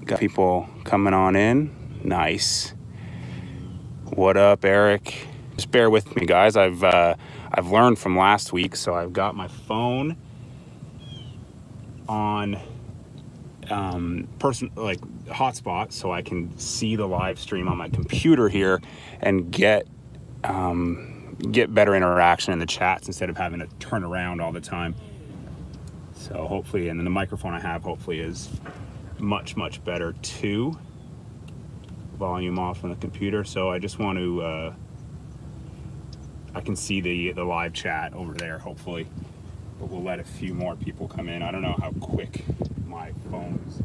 Got people coming on in. Nice. What up, Eric? Just bear with me, guys. I've learned from last week, so I've got my phone on hotspot, so I can see the live stream on my computer here and get better interaction in the chats instead of having to turn around all the time. So hopefully, and then the microphone I have hopefully is much better too. Volume off on the computer, so I just want to I can see the live chat over there hopefully, but we'll let a few more people come in. I don't know how quick my phone's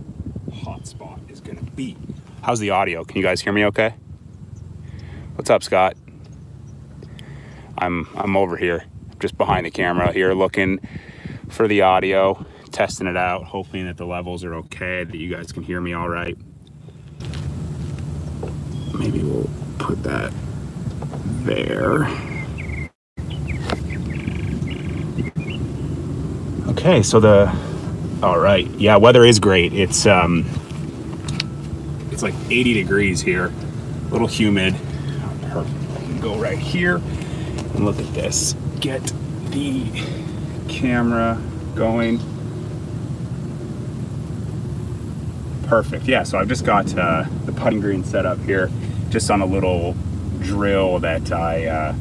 hotspot is gonna be. How's the audio? Can you guys hear me okay? What's up, Scott? I'm over here just behind the camera here looking for the audio, testing it out, hoping that the levels are okay, that you guys can hear me all right. Maybe we'll put that there. Okay, so all right, yeah, weather is great. It's like 80 degrees here, a little humid. Perfect. I can go right here and look at this. Get the camera going. Perfect. Yeah, so I've just got the putting green set up here, just on a little drill that I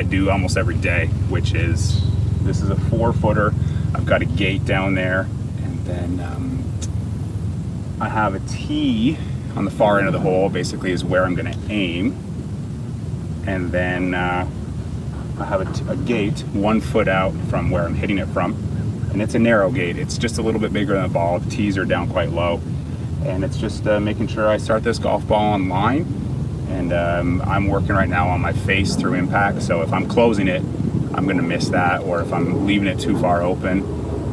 do almost every day, which is, this is a 4-footer. I've got a gate down there, and then I have a tee on the far end of the hole, basically is where I'm going to aim, and then I have a gate 1 foot out from where I'm hitting it from, and it's a narrow gate. It's just a little bit bigger than the ball. The tees are down quite low, and it's just making sure I start this golf ball on line. And I'm working right now on my face through impact, so if I'm closing it, I'm going to miss that, or if I'm leaving it too far open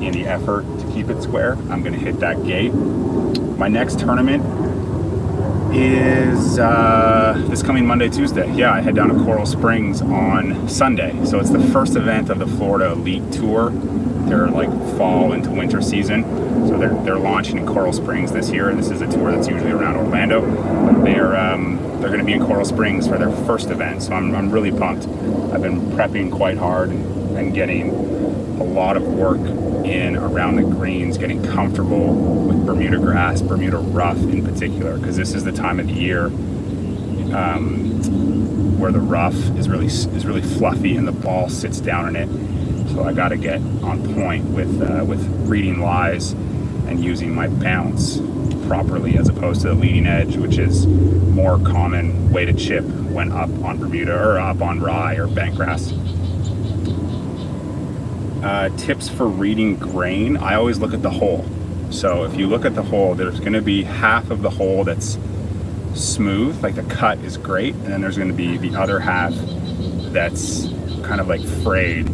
in the effort to keep it square, I'm going to hit that gate. My next tournament is this coming Monday, Tuesday. Yeah, I head down to Coral Springs on Sunday, so it's the first event of the Florida Elite Tour. They're like fall into winter season, so they're launching in Coral Springs this year. This is a tour that's usually around Orlando, but they're going to be in Coral Springs for their first event, so I'm really pumped. I've been prepping quite hard and getting a lot of work in around the greens, getting comfortable with Bermuda grass, Bermuda rough in particular, because this is the time of the year where the rough is really fluffy and the ball sits down in it. So I got to get on point with reading lies and using my bounce properly, as opposed to the leading edge, which is more common way to chip when up on Bermuda or up on rye or bank grass. Tips for reading grain. I always look at the hole. So if you look at the hole, there's going to be half of the hole that's smooth, like the cut is great, and then there's going to be the other half that's kind of like frayed.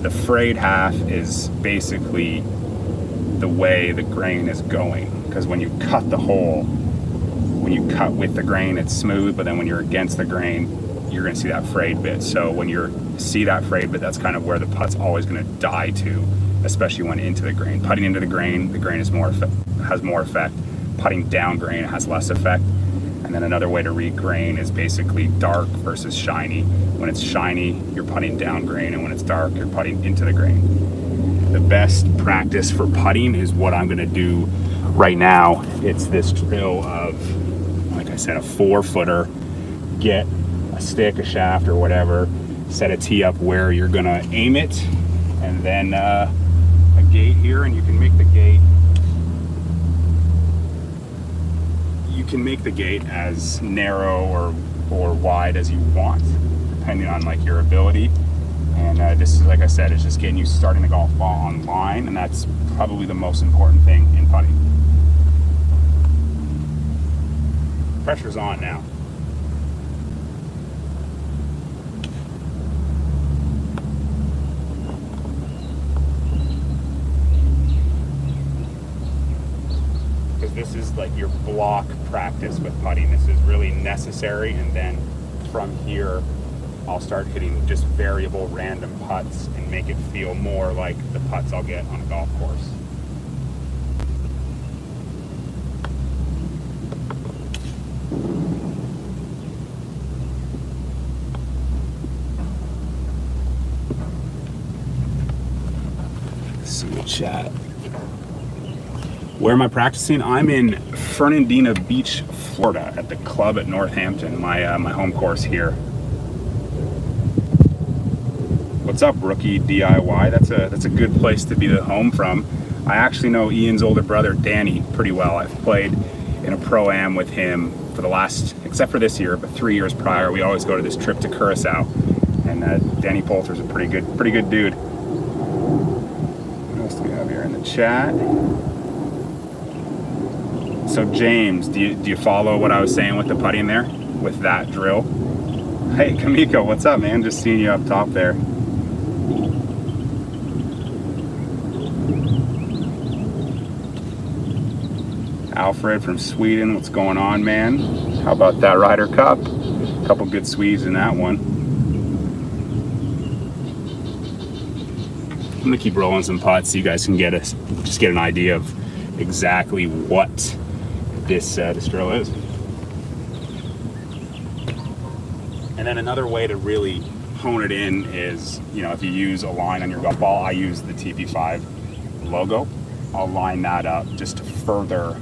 The frayed half is basically the way the grain is going, because when you cut the hole, when you cut with the grain, it's smooth, but then when you're against the grain, you're going to see that frayed bit. So when you see that frayed bit, that's kind of where the putt's always going to die to, especially when into the grain. Putting into the grain has more effect. Putting down grain has less effect. And then another way to read grain is basically dark versus shiny. When it's shiny, you're putting down grain, and when it's dark, you're putting into the grain. The best practice for putting is what I'm going to do right now. It's this drill of, like I said, a 4-footer. Get a stick, a shaft, or whatever, set a tee up where you're going to aim it, and then a gate here, and you can make the gate. You can make the gate as narrow or wide as you want, depending on like your ability. And this is, like I said, it's just getting you starting the golf ball on line, and that's probably the most important thing in putting. Pressure's on now. Because this is like your block practice with putting. This is really necessary, and then from here I'll start hitting just variable random putts and make it feel more like the putts I'll get on a golf course. chat. Where am I practicing? I'm in Fernandina Beach, Florida, at the club at Northampton, my my home course here. What's up, Rookie DIY? That's a good place to be the home from. I actually know Ian's older brother, Danny, pretty well. I've played in a pro-am with him for the last, except for this year, but 3 years prior. We always go to this trip to Curacao, and Danny Poulter's a pretty good dude. What else do we have here in the chat? So James, do you follow what I was saying with the putting there, with that drill? Hey Kamiko, what's up, man? Just seeing you up top there. Alfred from Sweden, what's going on, man? How about that Ryder Cup? A couple good Swedes in that one. I'm gonna keep rolling some putts so you guys can just get an idea of exactly what this drill is. And then another way to really hone it in is, you know, if you use a line on your golf ball, I use the TP5 logo. I'll line that up just to further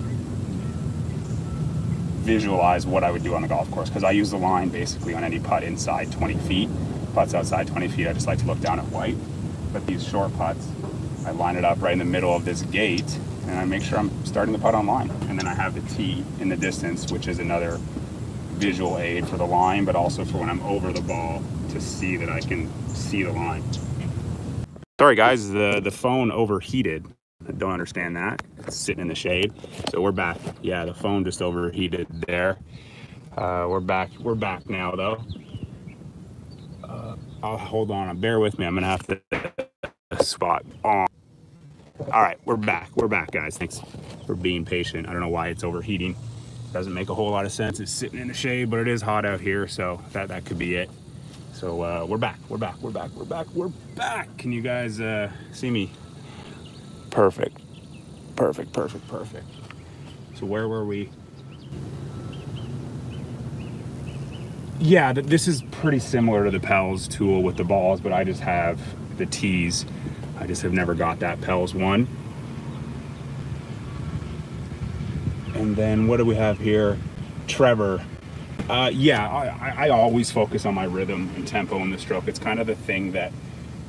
visualize what I would do on the golf course, because I use the line basically on any putt inside 20 feet. Putts outside 20 feet, I just like to look down at white. But these short putts, I line it up right in the middle of this gate, and I make sure I'm starting the putt on line. And then I have the tee in the distance, which is another visual aid for the line, but also for when I'm over the ball to see that I can see the line. Sorry guys, the phone overheated. I don't understand that. It's sitting in the shade. So we're back. Yeah, the phone just overheated there. We're back now though. I'll hold on, bear with me. I'm gonna have to spot on. All right, we're back guys. Thanks for being patient. I don't know why it's overheating. Doesn't make a whole lot of sense. It's sitting in the shade, but it is hot out here, so that could be it. So we're back. Can you guys see me? Perfect. So where were we? Yeah, this is pretty similar to the Pels tool with the balls, but I just have the tees. I just have never got that Pels one. And then what do we have here? Trevor. Yeah, I always focus on my rhythm and tempo in the stroke. It's kind of the thing that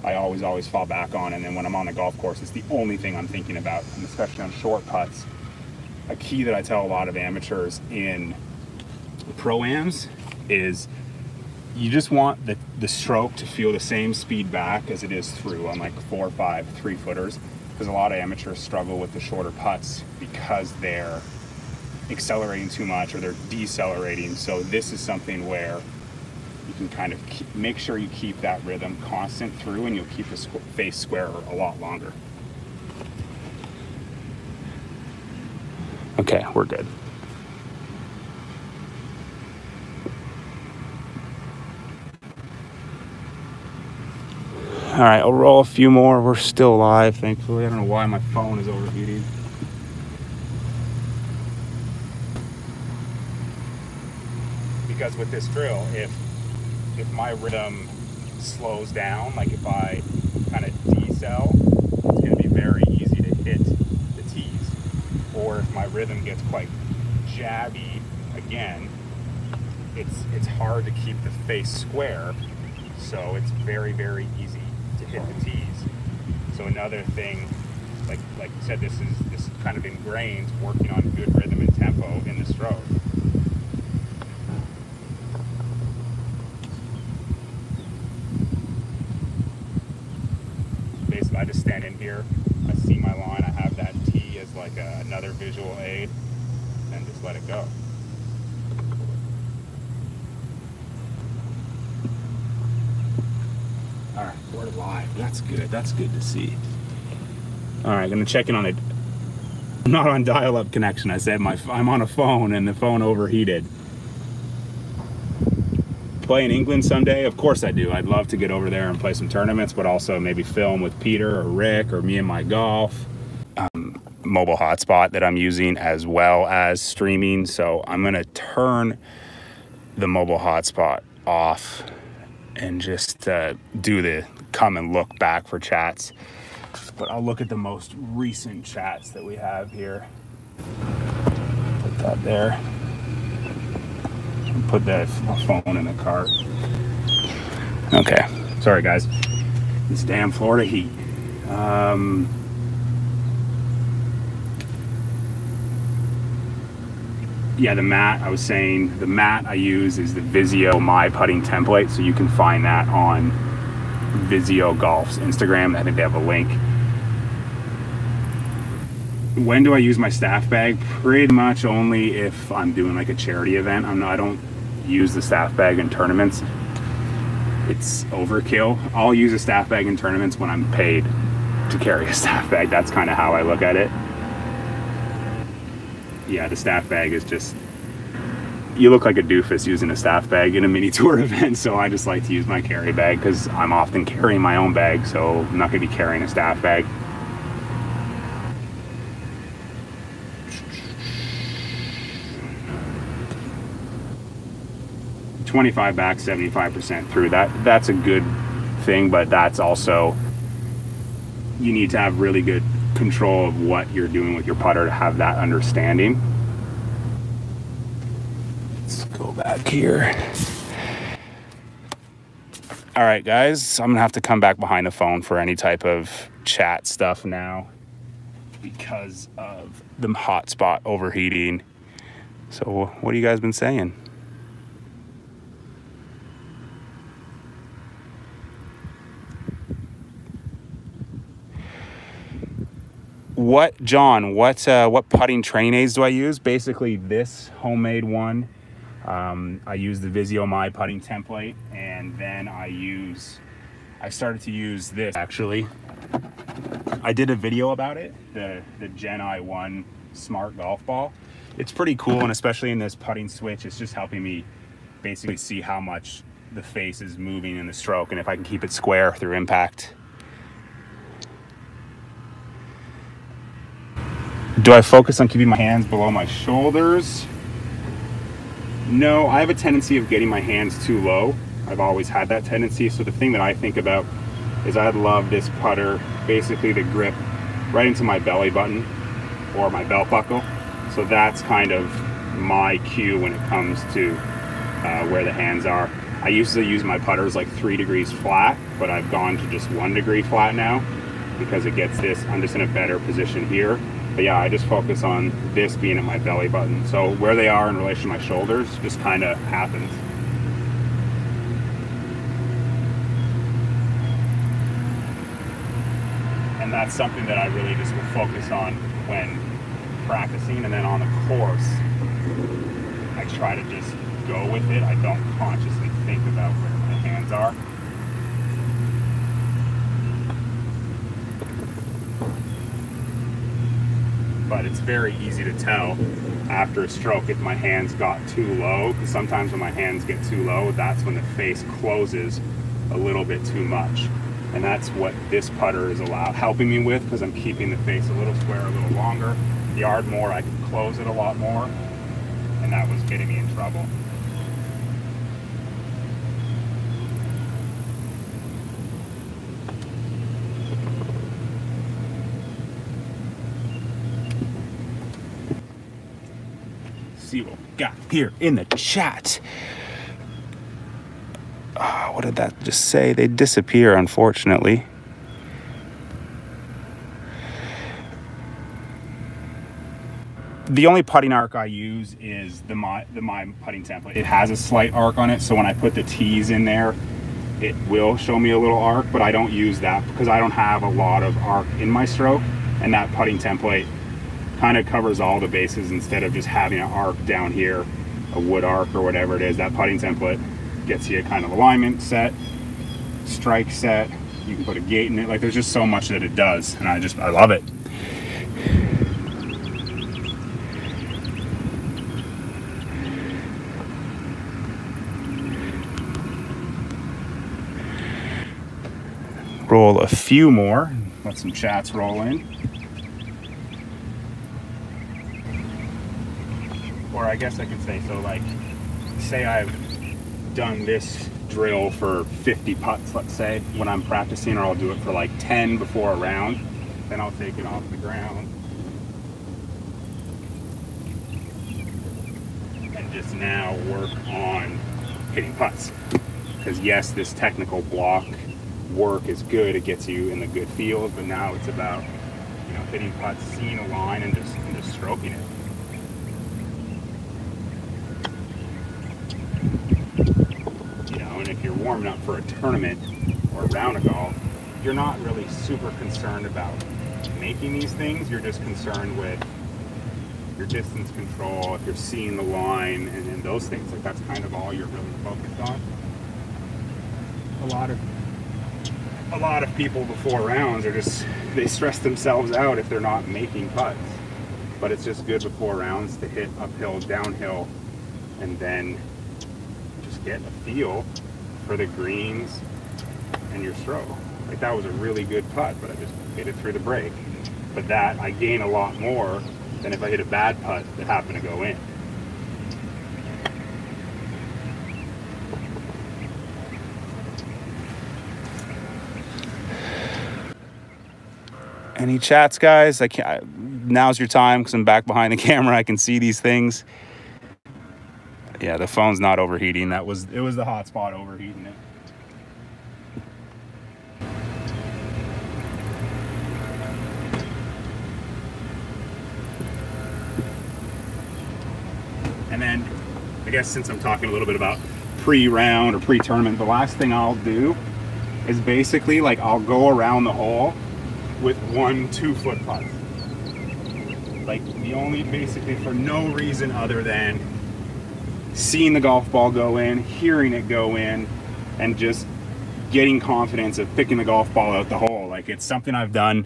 I always fall back on, and then when I'm on the golf course, it's the only thing I'm thinking about, and especially on short putts. A key that I tell a lot of amateurs in pro-ams is you just want the stroke to feel the same speed back as it is through on like 4 or 5 3-footers, because a lot of amateurs struggle with the shorter putts because they're accelerating too much or they're decelerating. So this is something where you can kind of make sure you keep that rhythm constant through, and you'll keep the face square a lot longer. Okay, we're good. All right, I'll roll a few more. We're still live, thankfully. I don't know why my phone is overheating. Because with this drill, if my rhythm slows down, like if I kind of decel, it's going to be very easy to hit the tees. Or if my rhythm gets quite jabby, again, it's hard to keep the face square, so it's very easy to hit the tees. So another thing, like you said, this kind of ingrained working on good rhythm and tempo in the stroke. Basically, I just stand in here, I see my line, I have that tee as like another visual aid, and just let it go. All right, we're live. That's good to see. All right, gonna check in on it. I'm not on dial-up connection. I said I'm on a phone, and the phone overheated. Play in England someday? Of course I do. I'd love to get over there and play some tournaments, but also maybe film with Peter or Rick or me and my golf. Mobile hotspot that I'm using as well as streaming, so I'm gonna turn the mobile hotspot off and just do the come and look back for chats. but I'll look at the most recent chats that we have here. Put that there. Put that phone in the cart. Okay, sorry guys. This damn Florida heat. Yeah, the mat, I was saying, the mat I use is the Vizio My Putting template, so you can find that on Vizio Golf's Instagram. I think they have a link. When do I use my staff bag? Pretty much only if I'm doing like a charity event. I don't use the staff bag in tournaments. It's overkill. I'll use a staff bag in tournaments when I'm paid to carry a staff bag. That's kind of how I look at it. Yeah, the staff bag is just, you look like a doofus using a staff bag in a mini tour event, so I just like to use my carry bag because I'm often carrying my own bag, so I'm not going to be carrying a staff bag. $25 back, 75% through. That's a good thing, but that's also, you need to have really good control of what you're doing with your putter to have that understanding. Let's go back here. All right, guys, I'm gonna have to come back behind the phone for any type of chat stuff now because of the hotspot overheating. So what have you guys been saying? John, what putting train aids do I use? Basically this homemade one. I use the Vizio My Putting template, and then I started to use this actually. I did a video about it, the Gen I1 Smart Golf Ball. It's pretty cool, and especially in this putting switch, it's just helping me basically see how much the face is moving in the stroke and if I can keep it square through impact. Do I focus on keeping my hands below my shoulders? No, I have a tendency of getting my hands too low. I've always had that tendency. So the thing that I think about is I'd love this putter, basically the grip right into my belly button or my belt buckle. So that's kind of my cue when it comes to where the hands are. I used to use my putters like 3 degrees flat, but I've gone to just 1 degree flat now because it gets this, I'm just in a better position here. But yeah, I just focus on this being at my belly button. So where they are in relation to my shoulders just kind of happens. And that's something that I really just will focus on when practicing. And then on the course, I try to just go with it. I don't consciously think about where my hands are. But it's very easy to tell after a stroke if my hands got too low, because sometimes when my hands get too low, that's when the face closes a little bit too much. And that's what this putter is helping me with, because I'm keeping the face a little square a little longer. The yard more, I can close it a lot more, and that was getting me in trouble. See what we got here in the chat. What did that just say? They disappear, unfortunately. The only putting arc I use is the My Putting template. It has a slight arc on it, so when I put the tees in there, it will show me a little arc, but I don't use that because I don't have a lot of arc in my stroke, and that putting template kind of covers all the bases instead of just having an arc down here, a wood arc or whatever it is. That putting template gets you a kind of alignment set, strike set, you can put a gate in it. Like, there's just so much that it does, and I love it. Roll a few more, let some chats roll in. Or I guess I could say, so like, say I've done this drill for 50 putts, let's say, when I'm practicing, or I'll do it for like 10 before a round. Then I'll take it off the ground and just now work on hitting putts. Because yes, this technical block work is good, it gets you in the good field, but now it's about, you know, hitting putts, seeing a line, and just stroking it. You know, and if you're warming up for a tournament or a round of golf, you're not really super concerned about making these things. You're just concerned with your distance control, if you're seeing the line, and those things. Like, that's kind of all you're really focused on. A lot of people before rounds are just, they stress themselves out if they're not making putts. But it's just good before rounds to hit uphill, downhill, and then just get a feel for the greens and your stroke. Like, that was a really good putt, but I just hit it through the break. But that, I gain a lot more than if I hit a bad putt that happened to go in. Any chats, guys? Now's your time because I'm back behind the camera. I can see these things. Yeah, the phone's not overheating. It was the hotspot overheating it. And then, I guess since I'm talking a little bit about pre-round or pre-tournament, the last thing I'll do is basically, like, I'll go around the hole with 1 2-foot putt. Like, the only, basically for no reason other than seeing the golf ball go in, hearing it go in, and just getting confidence of picking the golf ball out the hole. Like, it's something I've done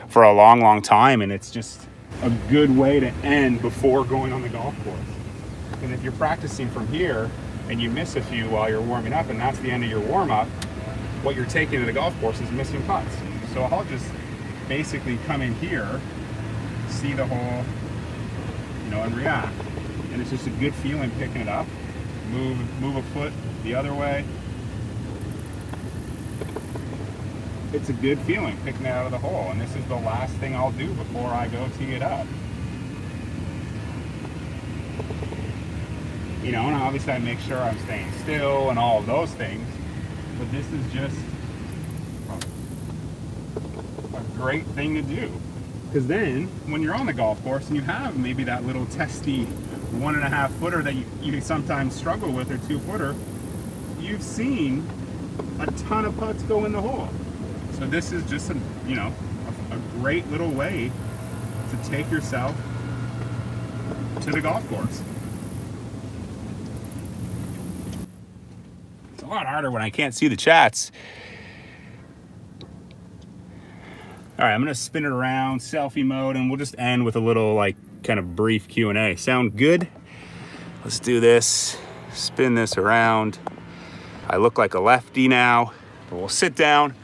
for a long, long time, and it's just a good way to end before going on the golf course. And if you're practicing from here and you miss a few while you're warming up, and that's the end of your warm-up, what you're taking to the golf course is missing putts. So I'll just basically come in here, see the hole, you know, and react. And it's just a good feeling picking it up. Move a foot the other way. It's a good feeling picking it out of the hole. And this is the last thing I'll do before I go tee it up. You know, and obviously I make sure I'm staying still and all of those things. But this is just a great thing to do. Because then, when you're on the golf course and you have maybe that little testy 1.5 footer that you sometimes struggle with, or 2-footer, you've seen a ton of putts go in the hole. So this is just a great little way to take yourself to the golf course. It's a lot harder when I can't see the chats. All right, I'm gonna spin it around, selfie mode, and we'll just end with a little, like, kind of brief Q&A. Sound good? Let's do this. Spin this around. I look like a lefty now, but we'll sit down,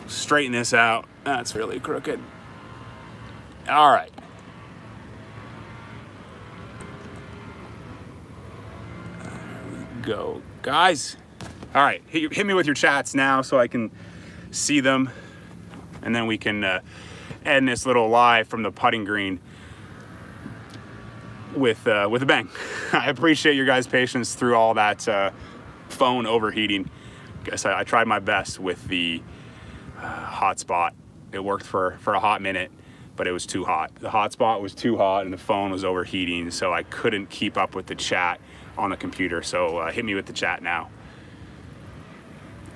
straighten this out. That's really crooked. All right. There we go, guys. All right, hit me with your chats now so I can see them. And then we can end this little live from the putting green with a bang. I appreciate your guys' patience through all that phone overheating. Guess I tried my best with the hotspot. It worked for a hot minute, but it was too hot. The hotspot was too hot and the phone was overheating, so I couldn't keep up with the chat on the computer. So hit me with the chat now.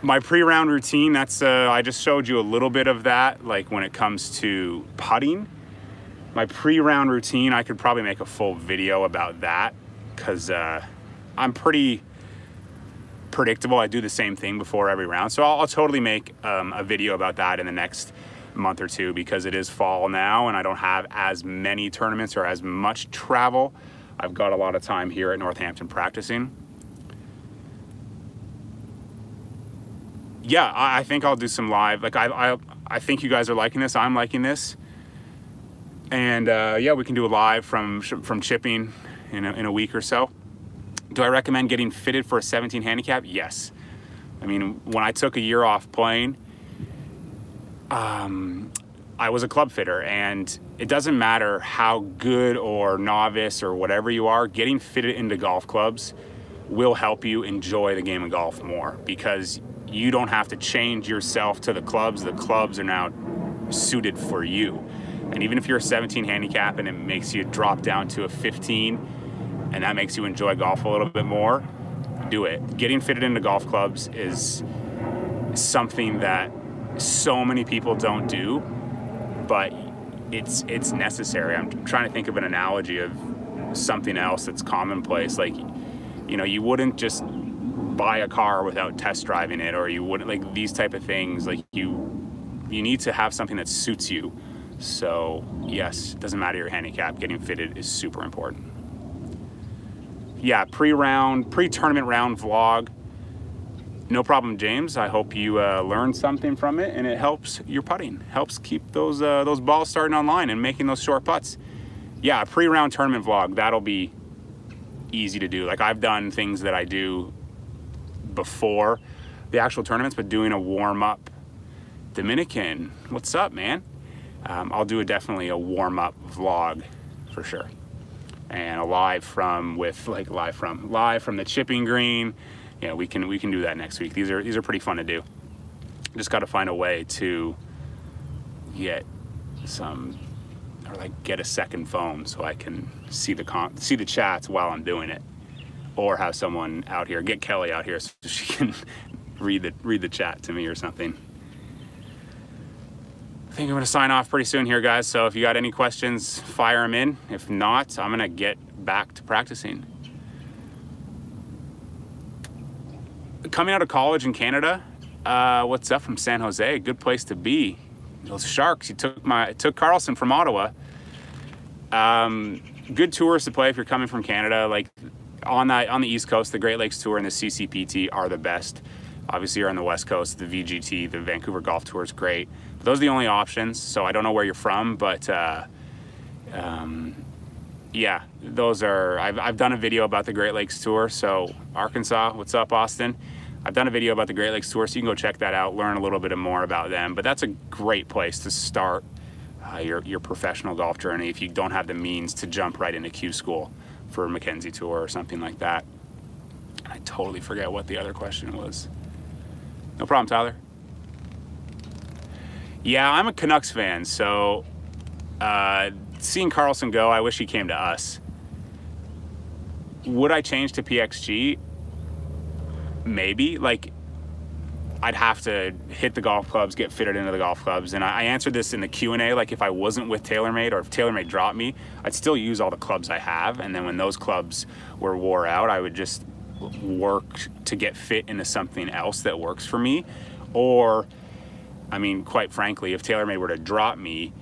My pre-round routine, that's I just showed you a little bit of that, like when it comes to putting. My pre-round routine, I could probably make a full video about that, because I'm pretty predictable. I do the same thing before every round. So I'll totally make a video about that in the next month or two, because it is fall now and I don't have as many tournaments or as much travel. I've got a lot of time here at Northampton practicing. Yeah, I think I'll do some live. Like, I think you guys are liking this. I'm liking this. And yeah, we can do a live from chipping in a week or so. Do I recommend getting fitted for a 17 handicap? Yes. I mean, when I took a year off playing, I was a club fitter, and it doesn't matter how good or novice or whatever you are, getting fitted into golf clubs will help you enjoy the game of golf more, because you don't have to change yourself to the clubs. The clubs are now suited for you. And even if you're a 17 handicap and it makes you drop down to a 15 and that makes you enjoy golf a little bit more, do it. Getting fitted into golf clubs is something that so many people don't do, but it's necessary. I'm trying to think of an analogy of something else that's commonplace. Like, you know, you wouldn't just buy a car without test driving it, or you wouldn't, like, these type of things. Like, you need to have something that suits you. So yes, it doesn't matter your handicap, getting fitted is super important. Yeah, pre-tournament round vlog. No problem, James. I hope you learned something from it, and it helps your putting. Helps keep those balls starting online and making those short putts. Yeah, a pre-round tournament vlog, that'll be easy to do. Like, I've done things that I do before the actual tournaments, but doing a warm-up. Dominican, what's up, man? I'll do definitely a warm-up vlog for sure, and a live from the chipping green. Yeah, we can do that next week. These are pretty fun to do. Just got to find a way to get get a second phone so I can see the chats while I'm doing it, or have someone out here, get Kelly out here so she can read the chat to me or something. I think I'm gonna sign off pretty soon here, guys. So if you got any questions, fire them in. If not, I'm gonna get back to practicing. Coming out of college in Canada, what's up from San Jose? Good place to be. Those Sharks. You took Carlson from Ottawa. Good tours to play if you're coming from Canada. Like on the East Coast, the Great Lakes Tour and the CCPT are the best. Obviously, you're on the West Coast, the VGT, the Vancouver Golf Tour is great. But those are the only options. So I don't know where you're from, but yeah, those are. I've done a video about the Great Lakes Tour. So Arkansas, what's up, Austin? I've done a video about the Great Lakes Tour, so you can go check that out, learn a little bit more about them. But that's a great place to start your professional golf journey if you don't have the means to jump right into Q school for a Mackenzie Tour or something like that. And I totally forget what the other question was. No problem, Tyler. Yeah, I'm a Canucks fan, so seeing Carlson go, I wish he came to us. Would I change to PXG? Maybe. Like, I'd have to hit the golf clubs, get fitted into the golf clubs. And I answered this in the Q&A, like if I wasn't with TaylorMade, or if TaylorMade dropped me, I'd still use all the clubs I have. And then when those clubs were wore out, I would just work to get fit into something else that works for me. Or, I mean, quite frankly, if TaylorMade were to drop me,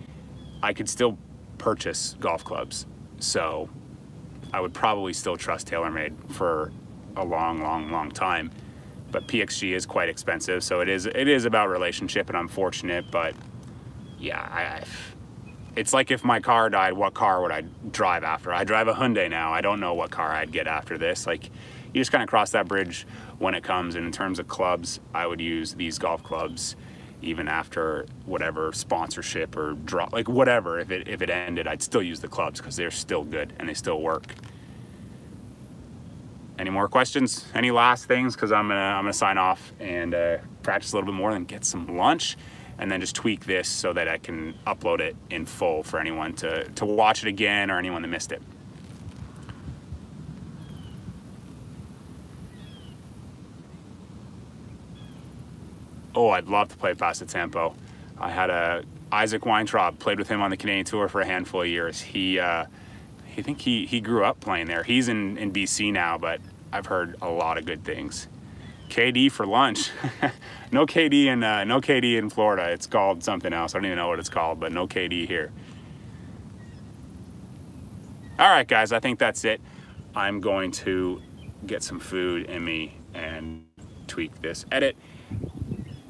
I could still purchase golf clubs. So I would probably still trust TaylorMade for a long time. But PXG is quite expensive, so it is about relationship, and I'm fortunate. But yeah, it's like if my car died, what car would I drive after? I drive a Hyundai now. I don't know what car I'd get after this. Like, you just kind of cross that bridge when it comes. And in terms of clubs, I would use these golf clubs even after whatever sponsorship or drop, like whatever. If it ended, I'd still use the clubs because they're still good and they still work. Any more questions? Any last things? Because I'm gonna sign off and practice a little bit more, then get some lunch, and then just tweak this so that I can upload it in full for anyone to watch it again, or anyone that missed it. Oh, I'd love to play Passatempo. I had Isaac Weintraub, played with him on the Canadian Tour for a handful of years. I think he grew up playing there. He's in BC now, but I've heard a lot of good things. KD for lunch. No KD in Florida. It's called something else. I don't even know what it's called, but no KD here. All right, guys, I think that's it. I'm going to get some food in me and tweak this edit.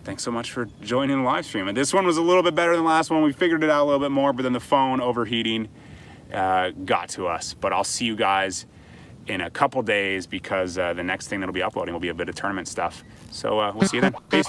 Thanks so much for joining the live stream. And this one was a little bit better than the last one. We figured it out a little bit more, but then the phone overheating got to us. But I'll see you guys in a couple days, because the next thing that'll be uploading will be a bit of tournament stuff. So we'll see you then. Peace.